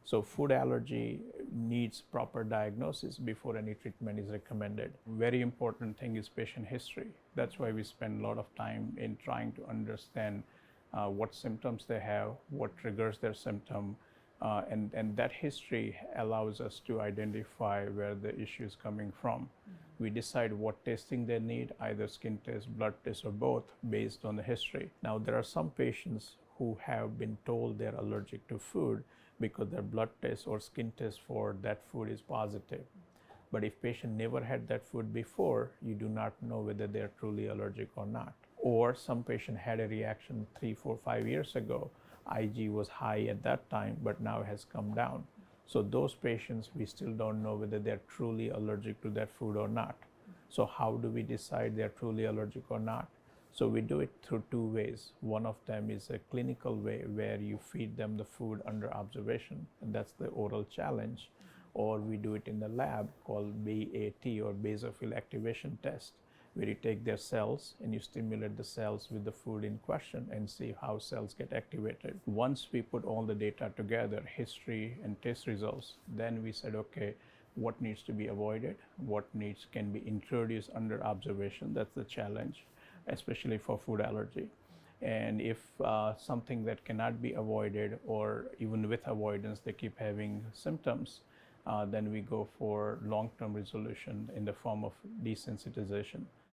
So food allergy needs proper diagnosis before any treatment is recommended. Very important thing is patient history. That's why we spend a lot of time in trying to understand what symptoms they have, what triggers their symptom, and that history allows us to identify where the issue is coming from. We decide what testing they need, either skin test, blood test, or both, based on the history. Now, there are some patients who have been told they're allergic to food because their blood test or skin test for that food is positive. But if patient never had that food before, you do not know whether they're truly allergic or not. Or some patient had a reaction 3, 4, 5 years ago. IG was high at that time, but now has come down. So those patients, we still don't know whether they're truly allergic to that food or not. So how do we decide they're truly allergic or not? So we do it through two ways. One of them is a clinical way where you feed them the food under observation, and that's the oral challenge. Or we do it in the lab called BAT, or basophil activation test, where you take their cells and you stimulate the cells with the food in question and see how cells get activated. Once we put all the data together, history and test results, then we said, okay, what needs to be avoided, what can be introduced under observation. That's the challenge, especially for food allergy. And if something that cannot be avoided, or even with avoidance they keep having symptoms, then we go for long-term resolution in the form of desensitization.